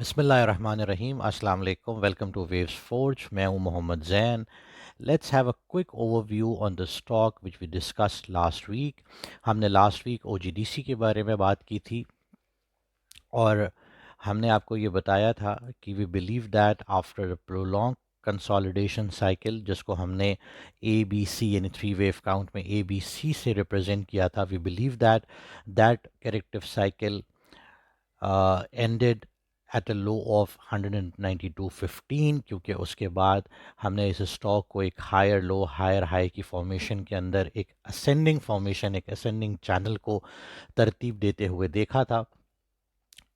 बिस्मिल्लाहिर्रहमानिर्रहीम अस्सलाम वालेकुम वेलकम टू वेव्स फोर्ज मैं हूं Mohammad Zain let's have a quick overview on the stock which we discussed last week हमने लास्ट वीक ओजीडीसी के बारे में बात की थी और हमने आपको ये बताया था कि we believe that after a prolong consolidation cycle जिसको हमने ए बी सी यानी थ्री वेव काउंट में ए बी सी से रिप्रेजेंट किया था we believe that that corrective cycle ended at a low of 192.15 क्योंकि उसके बाद हमने इस स्टॉक को एक हायर लो हायर हाई की फॉर्मेशन के अंदर एक असेंडिंग फॉर्मेशन एक असेंडिंग चैनल को तरतीब देते हुए देखा था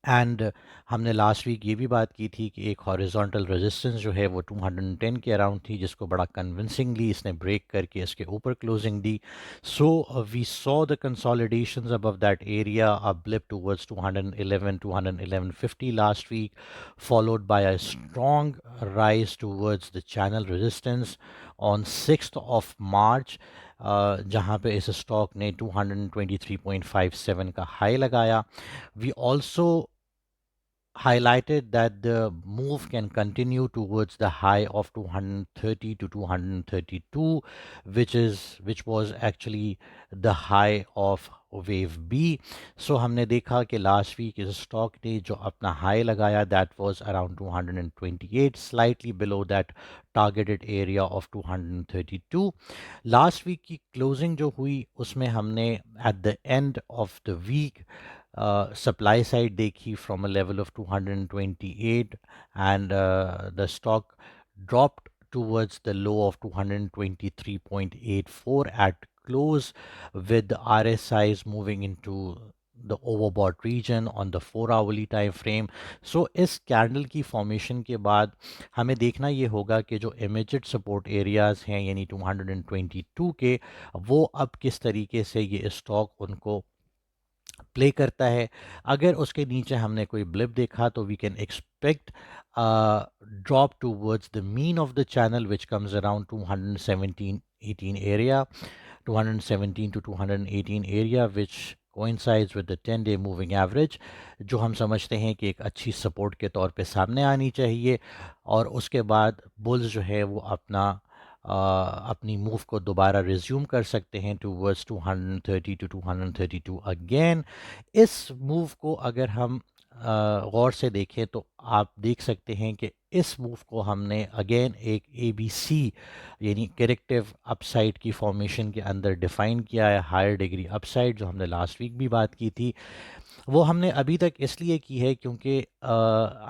एंड हमने लास्ट वीक ये भी बात की थी कि एक हॉरिजॉन्टल रेजिस्टेंस जो है वो 210 के अराउंड थी जिसको बड़ा कन्विंसिंगली इसने ब्रेक करके इसके ऊपर क्लोजिंग दी so we saw the consolidations above that area a blip towards 211 last week followed by a strong rise towards the channel resistance on 6th of March जहाँ पे इस स्टॉक ने 223.57 का हाई लगाया we also highlighted that the move can continue towards the high of 230 to 232 which was actually the high of wave B so हमने देखा कि last week इस stock ने जो अपना high लगाया that was around 228 slightly below that targeted area of 232 last week की closing जो हुई उसमें हमने at the end of the week supply side देखी from a level of 228 and the stock dropped towards the low of 223.84 at close with the RSIs moving into the overbought region on the 4 hourly time frame so इस candle की formation के बाद हमें देखना ये होगा कि जो इमीडिएट सपोर्ट एरियाज हैं यानी 222 के वो अब किस तरीके से ये स्टॉक उनको प्ले करता है अगर उसके नीचे हमने कोई ब्लिप देखा तो we can expect drop towards the mean of the channel which comes around 217-18 area 217 to 218 area which coincides with the 10-day moving average जो हम समझते हैं कि एक अच्छी सपोर्ट के तौर पे सामने आनी चाहिए और उसके बाद बुल्स जो है वो अपनी मूव को दोबारा रिज्यूम कर सकते हैं टूवर्ड्स 230 टू 232 अगेन इस मूव को अगर हम गौर से देखें तो आप देख सकते हैं कि इस मूव को हमने अगेन एक ए बी सी यानी करेक्टिव अपसाइड की फॉर्मेशन के अंदर डिफाइन किया है हायर डिग्री अपसाइड जो हमने लास्ट वीक भी बात की थी वो हमने अभी तक इसलिए की है क्योंकि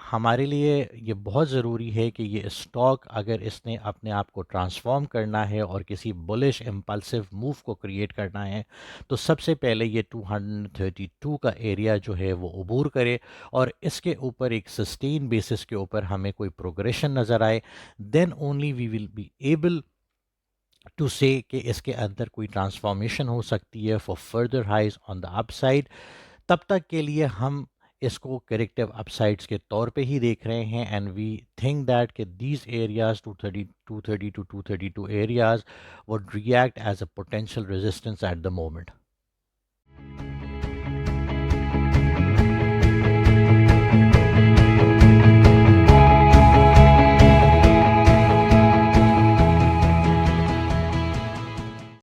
हमारे लिए ये बहुत ज़रूरी है कि ये स्टॉक अगर इसने अपने आप को ट्रांसफॉर्म करना है और किसी बुलिश इम्पल्सिव मूव को क्रिएट करना है तो सबसे पहले ये 232 का एरिया जो है वो अबूर करे और इसके ऊपर एक सस्टेन बेसिस के ऊपर हमें कोई प्रोग्रेशन नज़र आए then only we will be able to say कि इसके अंदर कोई ट्रांसफॉर्मेशन हो सकती है for further highs on the upside तब तक के लिए हम इसको करेक्टिव अपसाइड्स के तौर पे ही देख रहे हैं एंड वी थिंक दैट कि these areas 230 to 232 areas would react as a potential resistance at the moment